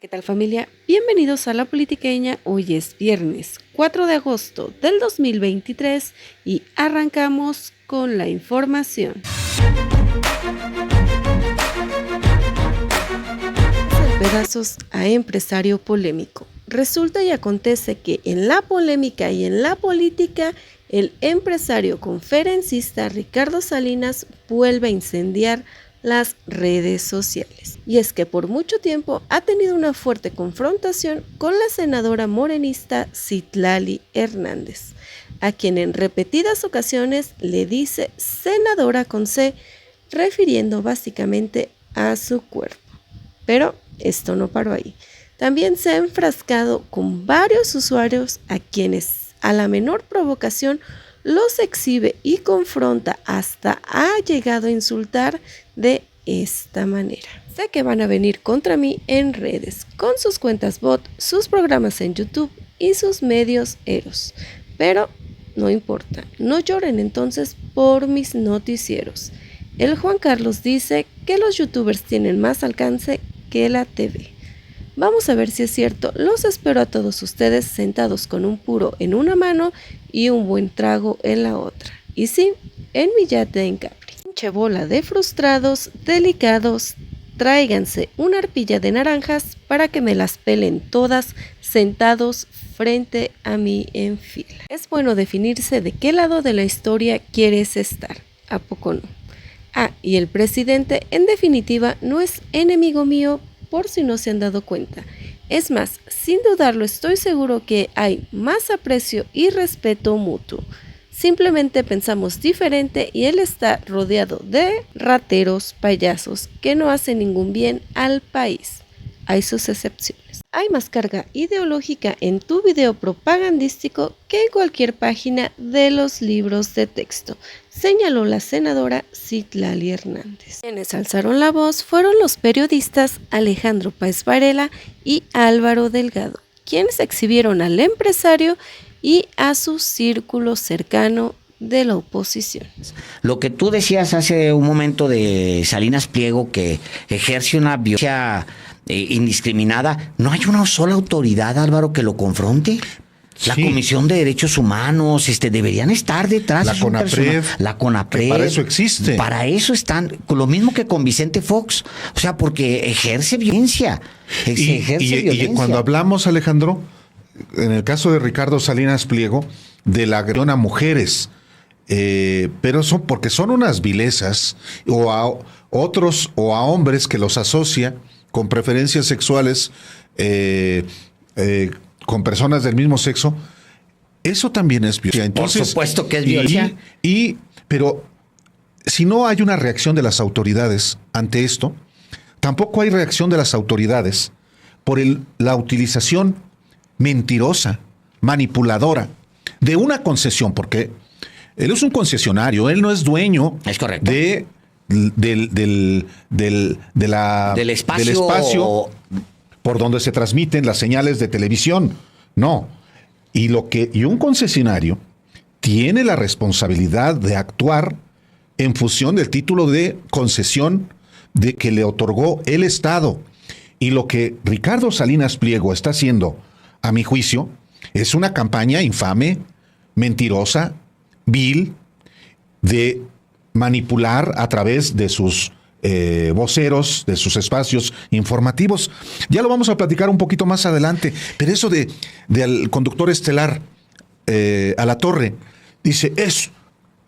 ¿Qué tal, familia? Bienvenidos a La Politiqueña. Hoy es viernes 4 de agosto del 2023 y arrancamos con la información. Pedazos a empresario polémico. Resulta y acontece que en la polémica y en la política, el empresario conferencista Ricardo Salinas vuelve a incendiar las redes sociales. Y es que por mucho tiempo ha tenido una fuerte confrontación con la senadora morenista Citlali Hernández, a quien en repetidas ocasiones le dice senadora con C, refiriendo básicamente a su cuerpo. Pero esto no paró ahí. También se ha enfrascado con varios usuarios a quienes a la menor provocación los exhibe y confronta, hasta ha llegado a insultar de esta manera. Sé que van a venir contra mí en redes, con sus cuentas bot, sus programas en YouTube y sus medios eros. Pero no importa, no lloren entonces por mis noticieros. El Juan Carlos dice que los youtubers tienen más alcance que la TV. Vamos a ver si es cierto. Los espero a todos ustedes sentados con un puro en una mano y un buen trago en la otra. Y sí, en mi yate en Capri. Pinche bola de frustrados, delicados, tráiganse una arpilla de naranjas para que me las pelen todas sentados frente a mí en fila. Es bueno definirse de qué lado de la historia quieres estar. ¿A poco no? Ah, y el presidente, en definitiva, no es enemigo mío, por si no se han dado cuenta. Es más, sin dudarlo, estoy seguro que hay más aprecio y respeto mutuo. Simplemente pensamos diferente y él está rodeado de rateros, payasos, que no hacen ningún bien al país. Hay sus excepciones. Hay más carga ideológica en tu video propagandístico que en cualquier página de los libros de texto, señaló la senadora Citlali Hernández. Quienes alzaron la voz fueron los periodistas Alejandro Páez Varela y Álvaro Delgado, quienes exhibieron al empresario y a su círculo cercano de la oposición. Lo que tú decías hace un momento de Salinas Pliego, que ejerce una violencia indiscriminada, ¿no hay una sola autoridad, Álvaro, que lo confronte? La sí. Comisión de Derechos Humanos, deberían estar detrás. La CONAPRED. La CONAPRED. Para eso existe. Para eso están, lo mismo que con Vicente Fox. O sea, porque ejerce violencia. Y cuando hablamos, Alejandro, en el caso de Ricardo Salinas Pliego, de la agresión a mujeres, pero porque son unas vilezas, o a otros, o a hombres que los asocia con preferencias sexuales, con personas del mismo sexo, eso también es violencia. Entonces, por supuesto que es violencia. Pero si no hay una reacción de las autoridades ante esto, tampoco hay reacción de las autoridades por la utilización mentirosa, manipuladora de una concesión, porque él es un concesionario, él no es dueño. Es correcto. del espacio por donde se transmiten las señales de televisión. No. Y un concesionario tiene la responsabilidad de actuar en función del título de concesión que le otorgó el Estado. Y lo que Ricardo Salinas Pliego está haciendo, a mi juicio, es una campaña infame, mentirosa, vil, de manipular a través de sus voceros, de sus espacios informativos. Ya lo vamos a platicar un poquito más adelante, pero eso del conductor estelar Alatorre, dice,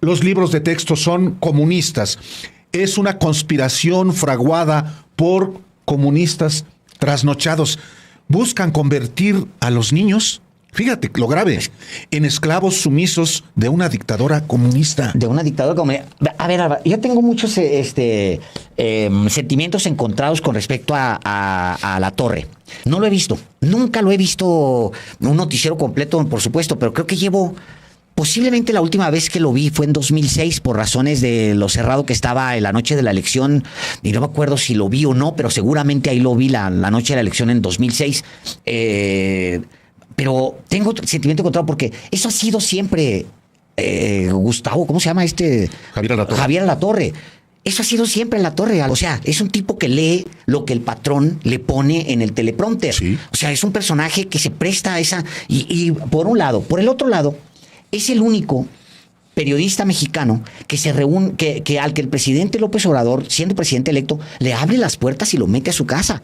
los libros de texto son comunistas, es una conspiración fraguada por comunistas trasnochados, buscan convertir a los niños, fíjate lo grave, en esclavos sumisos de una dictadura comunista. De una dictadura comunista. A ver, Álvaro, yo tengo muchos sentimientos encontrados con respecto a La Torre. No lo he visto, nunca lo he visto un noticiero completo, por supuesto, pero creo que posiblemente la última vez que lo vi fue en 2006 por razones de lo cerrado que estaba en la noche de la elección, y no me acuerdo si lo vi o no, pero seguramente ahí lo vi la noche de la elección en 2006. Pero tengo sentimiento encontrado porque eso ha sido siempre Gustavo, ¿cómo se llama Javier Alatorre. Javier Alatorre. Eso ha sido siempre La Torre. O sea, es un tipo que lee lo que el patrón le pone en el teleprompter. Sí. O sea, es un personaje que se presta a esa... Y por un lado. Por el otro lado, es el único periodista mexicano que se reúne, al que el presidente López Obrador, siendo presidente electo, le abre las puertas y lo mete a su casa.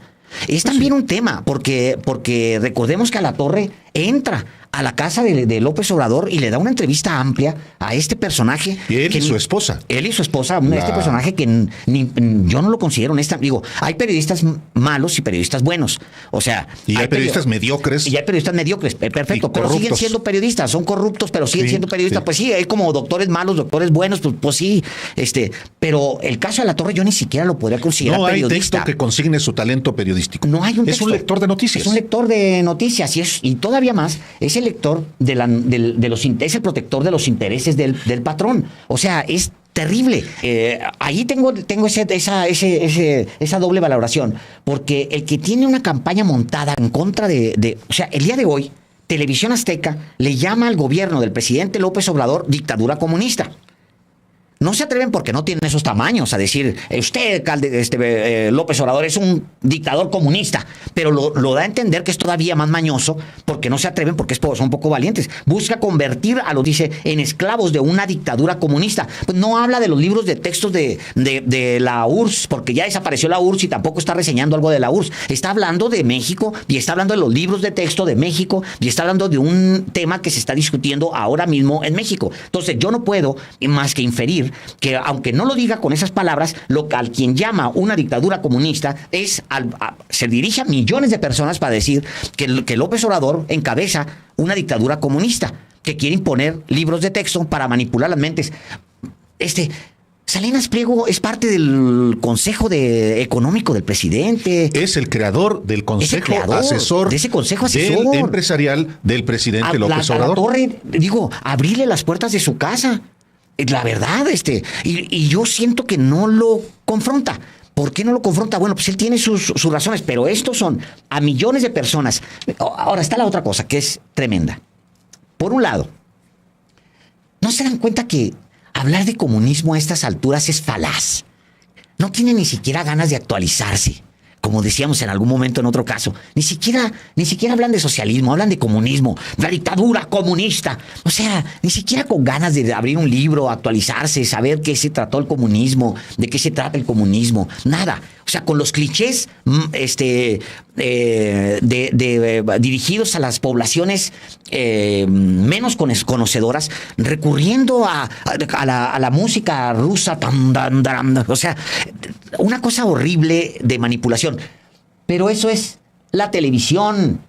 Es también un tema, porque recordemos que a La Torre entra a la casa de López Obrador y le da una entrevista amplia a este personaje. Y él y su esposa. Él y su esposa, este personaje que yo no lo considero honesta. Digo, hay periodistas malos y periodistas buenos. O sea... Y hay periodistas mediocres. Y hay periodistas mediocres, perfecto. Pero siguen siendo periodistas, son corruptos, pero siguen siendo periodistas. Sí. Pues sí, hay como doctores malos, doctores buenos, pues sí. Pero el caso de La Torre yo ni siquiera lo podría considerar periodista. No hay texto que consigne su talento periodístico. No hay un texto. Es un lector de noticias. Es un lector de noticias y todavía más, es el lector es el protector de los intereses del patrón. O sea, es terrible. Ahí tengo esa doble valoración, porque el que tiene una campaña montada en contra o sea, el día de hoy, Televisión Azteca le llama al gobierno del presidente López Obrador dictadura comunista. No se atreven porque no tienen esos tamaños a decir, usted, López Obrador, es un dictador comunista, pero lo da a entender que es todavía más mañoso porque no se atreven porque son poco valientes. Busca convertir dice, en esclavos de una dictadura comunista. Pues no habla de los libros de textos de la URSS, porque ya desapareció la URSS y tampoco está reseñando algo de la URSS. Está hablando de México y está hablando de los libros de texto de México y está hablando de un tema que se está discutiendo ahora mismo en México. Entonces yo no puedo más que inferir que aunque no lo diga con esas palabras, al quien llama una dictadura comunista se dirige a millones de personas para decir que López Obrador encabeza una dictadura comunista, que quiere imponer libros de texto para manipular las mentes. Salinas Pliego es parte del Consejo Económico del presidente. Es el creador del Consejo Asesor. De ese Consejo Asesor. Del empresarial del presidente López Obrador. A La Torre, abrirle las puertas de su casa. La verdad, y yo siento que no lo confronta. ¿Por qué no lo confronta? Bueno, pues él tiene sus razones, pero estos son a millones de personas. Ahora está la otra cosa que es tremenda. Por un lado, ¿no se dan cuenta que hablar de comunismo a estas alturas es falaz? No tiene ni siquiera ganas de actualizarse. Como decíamos en algún momento en otro caso, ni siquiera hablan de socialismo, hablan de comunismo, la dictadura comunista. O sea, ni siquiera con ganas de abrir un libro, actualizarse, saber qué se trató el comunismo, de qué se trata el comunismo, nada. O sea, con los clichés dirigidos a las poblaciones menos conocedoras, recurriendo a la música rusa, o sea, una cosa horrible de manipulación. Pero eso es la televisión.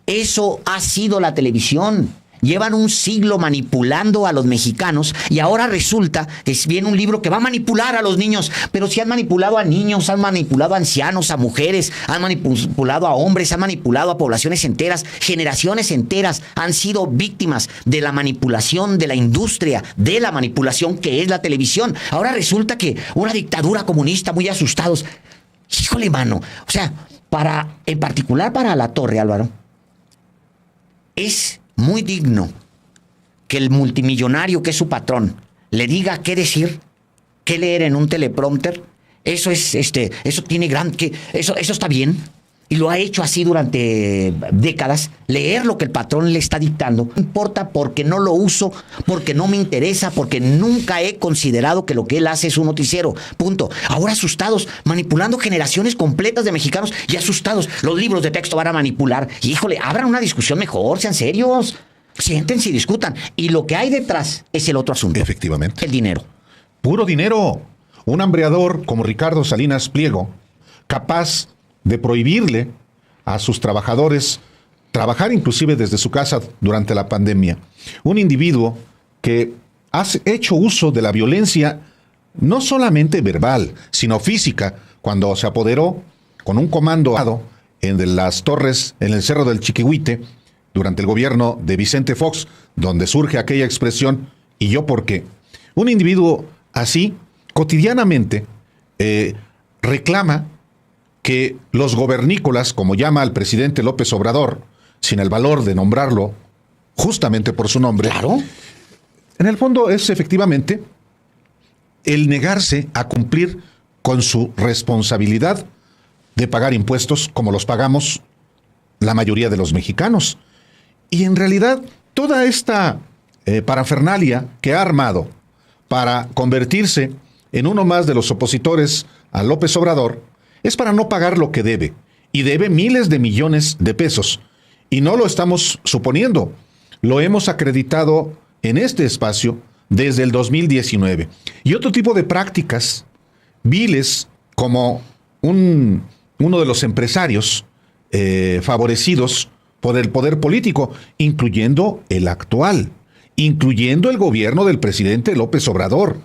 Eso ha sido la televisión. Llevan un siglo manipulando a los mexicanos y ahora resulta que viene un libro que va a manipular a los niños. Pero si han manipulado a niños, han manipulado a ancianos, a mujeres, han manipulado a hombres, han manipulado a poblaciones enteras, generaciones enteras han sido víctimas de la manipulación, de la industria, de la manipulación que es la televisión. Ahora resulta que una dictadura comunista, muy asustados. Híjole, mano. O sea, en particular para La Torre, Álvaro, es muy digno que el multimillonario que es su patrón le diga qué decir, qué leer en un teleprompter. Eso es eso tiene eso está bien. Y lo ha hecho así durante décadas. Leer lo que el patrón le está dictando. No importa porque no lo uso, porque no me interesa, porque nunca he considerado que lo que él hace es un noticiero. Punto. Ahora asustados, manipulando generaciones completas de mexicanos y asustados. Los libros de texto van a manipular. Híjole, abran una discusión mejor, sean serios. Siéntense y discutan. Y lo que hay detrás es el otro asunto. Efectivamente. El dinero. Puro dinero. Un hambreador como Ricardo Salinas Pliego, capaz de prohibirle a sus trabajadores trabajar inclusive desde su casa durante la pandemia. Un individuo que ha hecho uso de la violencia no solamente verbal, sino física, cuando se apoderó con un comando en las torres, en el Cerro del Chiquihuite, durante el gobierno de Vicente Fox, donde surge aquella expresión, ¿y yo por qué? Un individuo así, cotidianamente, reclama que los gobernícolas, como llama al presidente López Obrador, sin el valor de nombrarlo justamente por su nombre, Claro. en el fondo es efectivamente el negarse a cumplir con su responsabilidad de pagar impuestos como los pagamos la mayoría de los mexicanos. Y en realidad, toda esta parafernalia que ha armado para convertirse en uno más de los opositores a López Obrador es para no pagar lo que debe. Y debe miles de millones de pesos. Y no lo estamos suponiendo. Lo hemos acreditado en este espacio desde el 2019. Y otro tipo de prácticas viles, como uno de los empresarios favorecidos por el poder político, incluyendo el actual, incluyendo el gobierno del presidente López Obrador.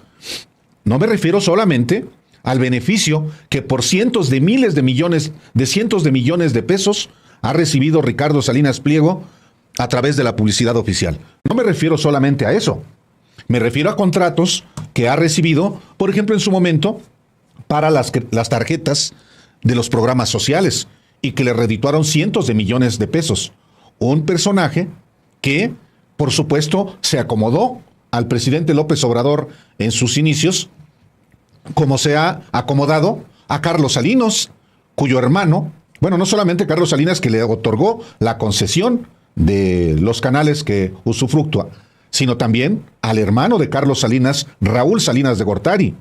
No me refiero solamente al beneficio que por cientos de miles de millones, de cientos de millones de pesos ha recibido Ricardo Salinas Pliego a través de la publicidad oficial. No me refiero solamente a eso. Me refiero a contratos que ha recibido, por ejemplo, en su momento, para las tarjetas de los programas sociales y que le redituaron cientos de millones de pesos. Un personaje que, por supuesto, se acomodó al presidente López Obrador en sus inicios, como se ha acomodado a Carlos Salinas, cuyo hermano, bueno, no solamente Carlos Salinas, que le otorgó la concesión de los canales que usufructúa, sino también al hermano de Carlos Salinas, Raúl Salinas de Gortari.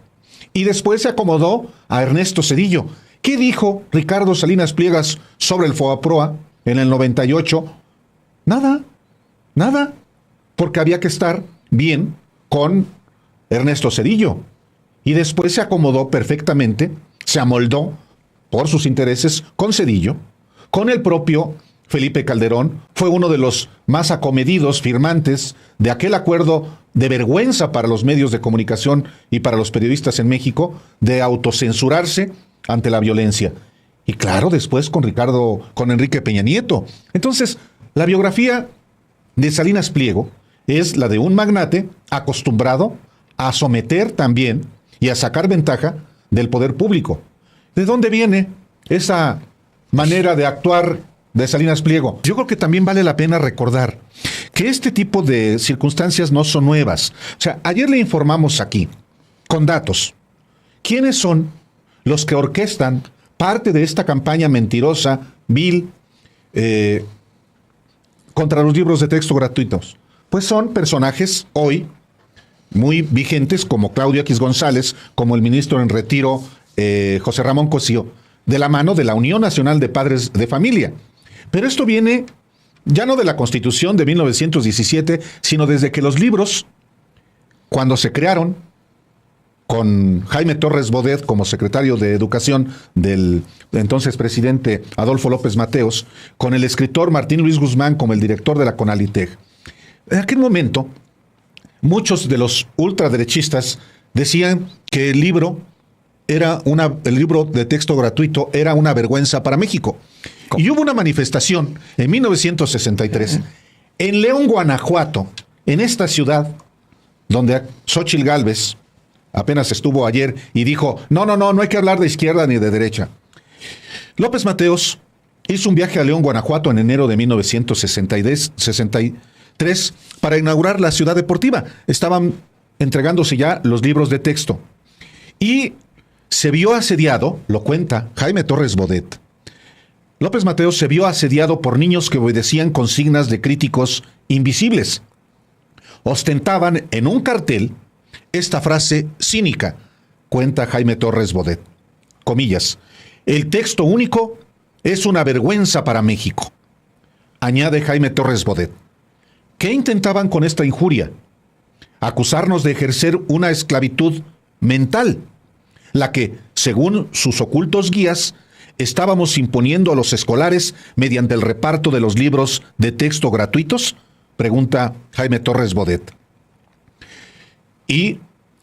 Y después se acomodó a Ernesto Zedillo. ¿Qué dijo Ricardo Salinas Pliego sobre el FOBAPROA en el 98? Nada, porque había que estar bien con Ernesto Zedillo. Y después se acomodó perfectamente, se amoldó por sus intereses con Zedillo, con el propio Felipe Calderón. Fue uno de los más acomedidos firmantes de aquel acuerdo de vergüenza para los medios de comunicación y para los periodistas en México, de autocensurarse ante la violencia. Y claro, después con Enrique Peña Nieto. Entonces, la biografía de Salinas Pliego es la de un magnate acostumbrado a someter también y a sacar ventaja del poder público. ¿De dónde viene esa manera de actuar de Salinas Pliego? Yo creo que también vale la pena recordar que este tipo de circunstancias no son nuevas. O sea, ayer le informamos aquí, con datos, quiénes son los que orquestan parte de esta campaña mentirosa, vil, contra los libros de texto gratuitos. Pues son personajes hoy muy vigentes, como Claudio X González, como el ministro en retiro, José Ramón Cosío, de la mano de la Unión Nacional de Padres de Familia. Pero esto viene ya no de la Constitución de 1917, sino desde que los libros, cuando se crearon, con Jaime Torres Bodet como secretario de Educación del entonces presidente Adolfo López Mateos, con el escritor Martín Luis Guzmán como el director de la CONALITEG. En aquel momento, muchos de los ultraderechistas decían que el libro de texto gratuito era una vergüenza para México. Y hubo una manifestación en 1963 en León, Guanajuato, en esta ciudad, donde Xóchitl Gálvez apenas estuvo ayer y dijo, no hay que hablar de izquierda ni de derecha. López Mateos hizo un viaje a León, Guanajuato en enero de 1963 para inaugurar la ciudad deportiva. Estaban entregándose ya los libros de texto. Y se vio asediado, lo cuenta Jaime Torres Bodet. López Mateos se vio asediado por niños que obedecían consignas de críticos invisibles. Ostentaban en un cartel esta frase cínica, cuenta Jaime Torres Bodet. Comillas, el texto único es una vergüenza para México. Añade Jaime Torres Bodet. ¿Qué intentaban con esta injuria? Acusarnos de ejercer una esclavitud mental, la que, según sus ocultos guías, estábamos imponiendo a los escolares mediante el reparto de los libros de texto gratuitos, pregunta Jaime Torres Bodet. Y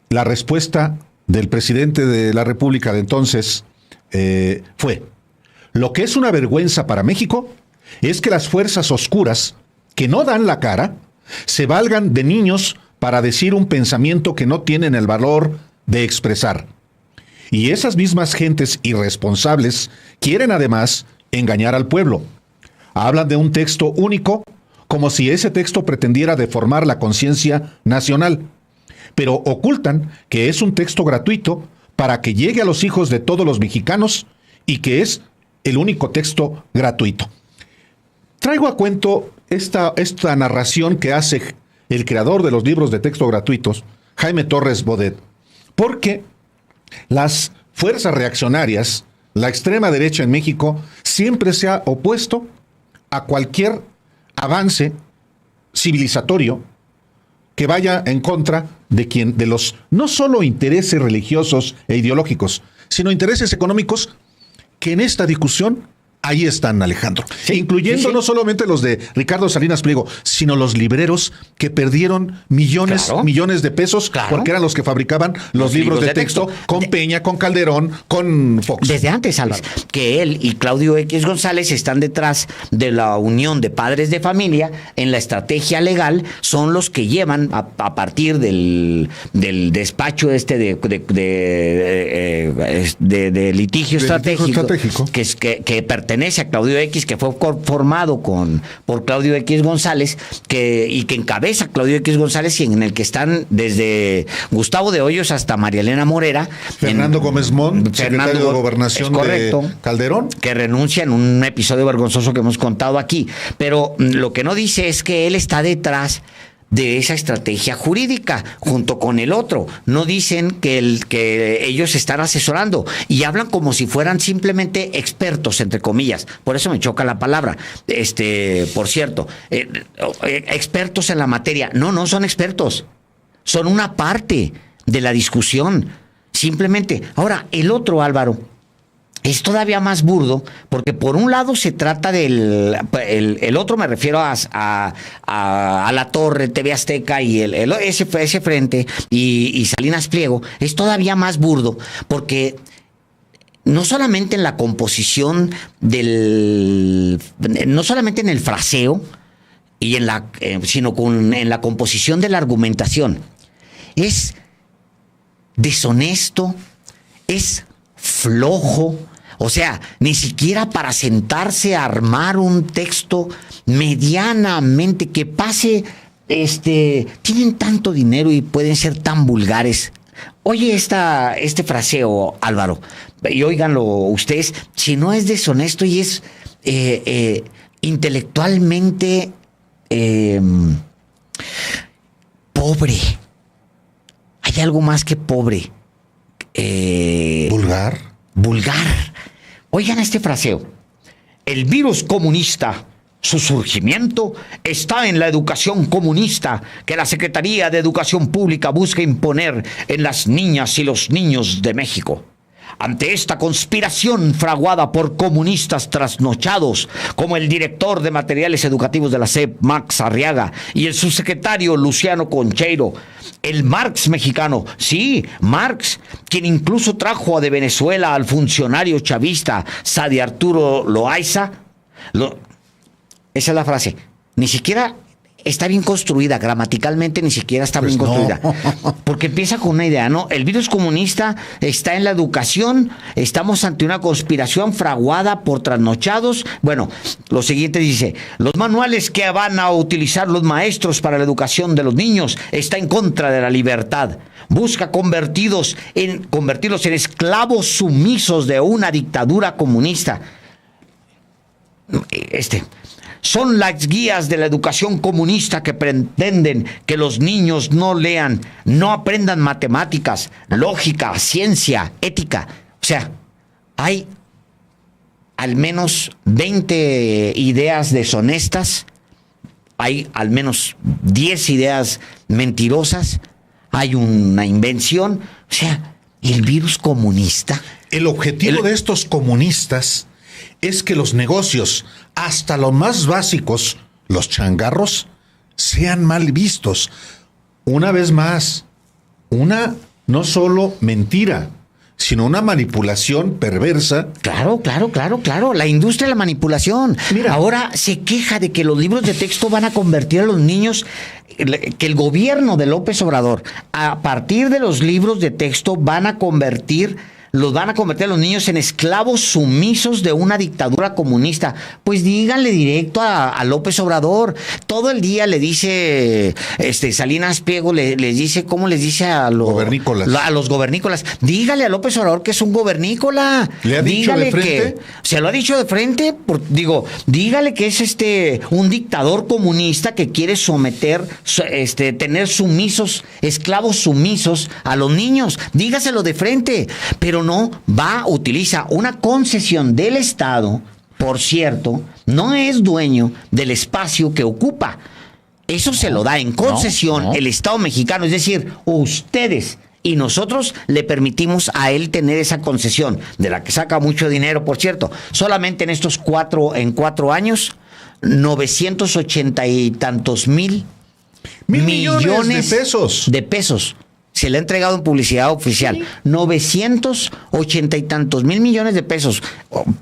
la respuesta del presidente de la República de entonces fue, lo que es una vergüenza para México es que las fuerzas oscuras que no dan la cara se valgan de niños para decir un pensamiento que no tienen el valor de expresar. Y esas mismas gentes irresponsables quieren además engañar al pueblo. Hablan de un texto único como si ese texto pretendiera deformar la conciencia nacional. pero ocultan que es un texto gratuito para que llegue a los hijos de todos los mexicanos y que es el único texto gratuito. Traigo a cuento esta narración que hace el creador de los libros de texto gratuitos, Jaime Torres Bodet, porque las fuerzas reaccionarias, la extrema derecha en México, siempre se ha opuesto a cualquier avance civilizatorio que vaya en contra de los no solo intereses religiosos e ideológicos, sino intereses económicos que en esta discusión ahí están, Alejandro. Sí, incluyendo sí. no solamente los de Ricardo Salinas Pliego, sino los libreros que perdieron millones de pesos porque eran los que fabricaban los libros de texto con Peña, con Calderón, con Fox. Desde antes, Alex, que él y Claudio X González están detrás de la unión de padres de familia en la estrategia legal, son los que llevan a partir del despacho de litigio estratégico que pertenece a Claudio X, que fue formado por Claudio X González, y que encabeza Claudio X González, y en el que están desde Gustavo de Hoyos hasta María Elena Morera. Fernando Gómez Montt, secretario de Gobernación de Calderón. Que renuncia en un episodio vergonzoso que hemos contado aquí. Pero lo que no dice es que él está detrás de esa estrategia jurídica, junto con el otro. No dicen que ellos están asesorando y hablan como si fueran simplemente expertos, entre comillas. Por eso me choca la palabra. Por cierto, expertos en la materia. No son expertos. Son una parte de la discusión. Simplemente. Ahora, el otro, Álvaro, es todavía más burdo, porque por un lado se trata del... El otro, me refiero a La Torre, TV Azteca y ese frente y Salinas Pliego, es todavía más burdo, porque no solamente en la composición no solamente en el fraseo, sino en la composición de la argumentación. Es deshonesto, es flojo. O sea, ni siquiera para sentarse a armar un texto medianamente que pase, tienen tanto dinero y pueden ser tan vulgares. Oye este fraseo, Álvaro, y óiganlo ustedes, si no es deshonesto y es intelectualmente pobre. Hay algo más que pobre. Vulgar. Oigan este fraseo. El virus comunista, su surgimiento está en la educación comunista que la Secretaría de Educación Pública busca imponer en las niñas y los niños de México. Ante esta conspiración fraguada por comunistas trasnochados, como el director de materiales educativos de la SEP, Max Arriaga, y el subsecretario Luciano Concheiro, el Marx mexicano, sí, Marx, quien incluso trajo de Venezuela al funcionario chavista Sadi Arturo Loaiza. Esa es la frase. Ni siquiera está bien construida, gramaticalmente ni siquiera está bien construida. Porque empieza con una idea, ¿no? El virus comunista está en la educación, estamos ante una conspiración fraguada por trasnochados. Bueno, lo siguiente dice, los manuales que van a utilizar los maestros para la educación de los niños está en contra de la libertad. Busca convertirlos en esclavos sumisos de una dictadura comunista. Son las guías de la educación comunista que pretenden que los niños no lean, no aprendan matemáticas, lógica, ciencia, ética. O sea, hay al menos 20 ideas deshonestas, hay al menos 10 ideas mentirosas, hay una invención. O sea, el virus comunista. El objetivo de estos comunistas es que los negocios, hasta los más básicos, los changarros, sean mal vistos. Una vez más, no solo mentira, sino una manipulación perversa. Claro. La industria de la manipulación. Mira, ahora se queja de que los libros de texto van a convertir a los niños, que el gobierno de López Obrador, a partir de los libros de texto, van a convertir los van a convertir a los niños en esclavos sumisos de una dictadura comunista. Pues díganle directo a López Obrador. Todo el día le dice Salinas Pliego, les dice, ¿cómo les dice a los gobernícolas? Dígale a López Obrador que es un gobernícola. ¿Le ha dicho de frente? Se lo ha dicho de frente. Dígale que es un dictador comunista que quiere someter, tener sumisos, esclavos sumisos a los niños. Dígaselo de frente. Pero no, utiliza una concesión del Estado, por cierto, no es dueño del espacio que ocupa. Eso se lo da en concesión el Estado mexicano, es decir, ustedes y nosotros le permitimos a él tener esa concesión, de la que saca mucho dinero, por cierto. Solamente en estos 4 años, 980 y tantos mil millones de pesos. Se le ha entregado en publicidad oficial. Sí. 980 y tantos mil millones de pesos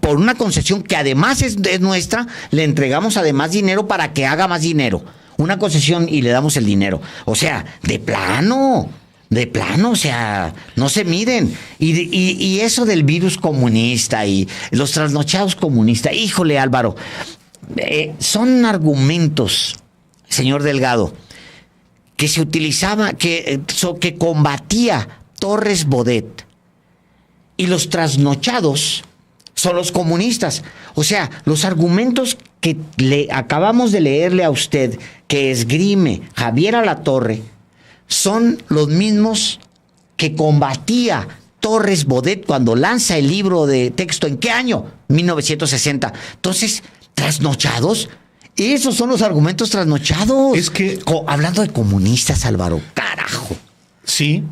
por una concesión que además es nuestra. Le entregamos además dinero para que haga más dinero. Una concesión y le damos el dinero. O sea, de plano, o sea, no se miden. Y eso del virus comunista y los trasnochados comunistas, híjole, Álvaro, son argumentos, señor Delgado, que se utilizaba, que combatía Torres Bodet. Y los trasnochados son los comunistas. O sea, los argumentos que le acabamos de leerle a usted, que esgrime Javier Alatorre, son los mismos que combatía Torres Bodet cuando lanza el libro de texto. ¿En qué año? 1960. Entonces, trasnochados. Esos son los argumentos trasnochados. Es que... hablando de comunistas, Álvaro, carajo. Sí,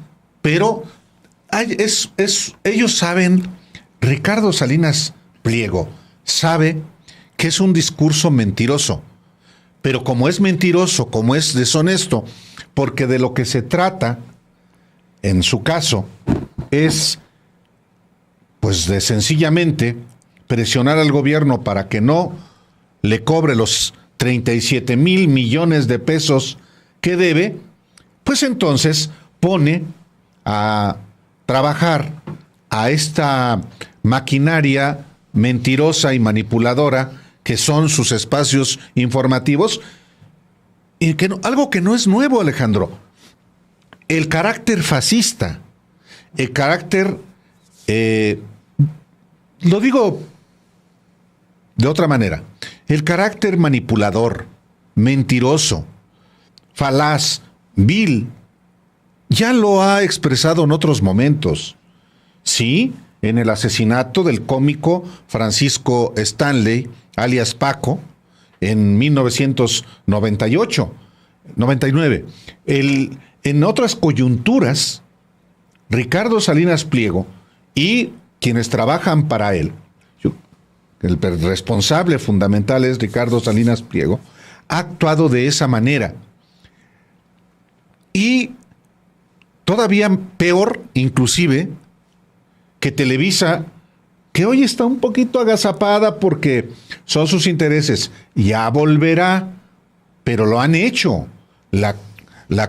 pero ellos saben, Ricardo Salinas Pliego sabe que es un discurso mentiroso. Pero como es mentiroso, como es deshonesto, porque de lo que se trata, en su caso, es pues de sencillamente presionar al gobierno para que no le cobre los 37 mil millones de pesos que debe, pues entonces pone a trabajar a esta maquinaria mentirosa y manipuladora que son sus espacios informativos, y algo que no es nuevo, Alejandro. El carácter fascista, el carácter, lo digo de otra manera, el carácter manipulador, mentiroso, falaz, vil, ya lo ha expresado en otros momentos. Sí, en el asesinato del cómico Francisco Stanley, alias Paco, en 1999. En otras coyunturas, Ricardo Salinas Pliego y quienes trabajan para él, el responsable fundamental es Ricardo Salinas Pliego, ha actuado de esa manera. Y todavía peor, inclusive, que Televisa, que hoy está un poquito agazapada porque son sus intereses, ya volverá, pero lo han hecho. La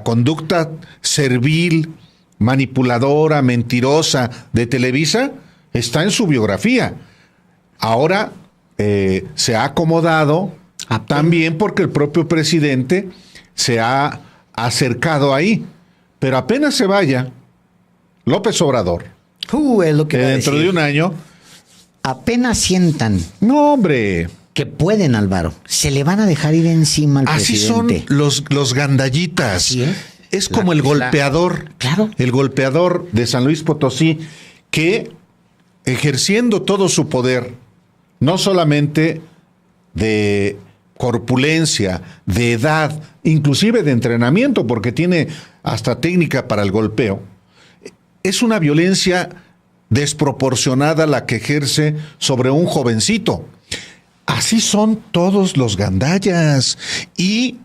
conducta servil, manipuladora, mentirosa de Televisa está en su biografía. Ahora se ha acomodado también porque el propio presidente se ha acercado ahí. Pero apenas se vaya López Obrador, es lo que dentro de un año, apenas sientan. No, hombre. Que pueden, Álvaro. Se le van a dejar ir encima al presidente. Así son los gandallitas. Así es. Es como el golpeador. Claro. El golpeador de San Luis Potosí, que ejerciendo todo su poder, no solamente de corpulencia, de edad, inclusive de entrenamiento, porque tiene hasta técnica para el golpeo, es una violencia desproporcionada la que ejerce sobre un jovencito. Así son todos los gandallas y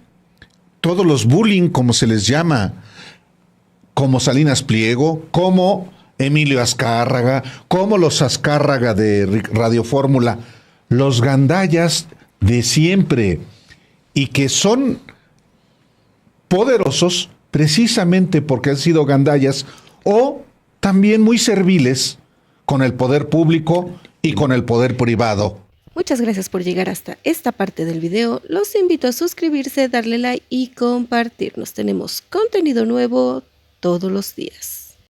todos los bullying, como se les llama, como Salinas Pliego, como Emilio Azcárraga, como los Azcárraga de Radio Fórmula, los gandallas de siempre, y que son poderosos precisamente porque han sido gandallas o también muy serviles, con el poder público y con el poder privado. Muchas gracias por llegar hasta esta parte del video. Los invito a suscribirse, darle like y compartirnos. Tenemos contenido nuevo todos los días.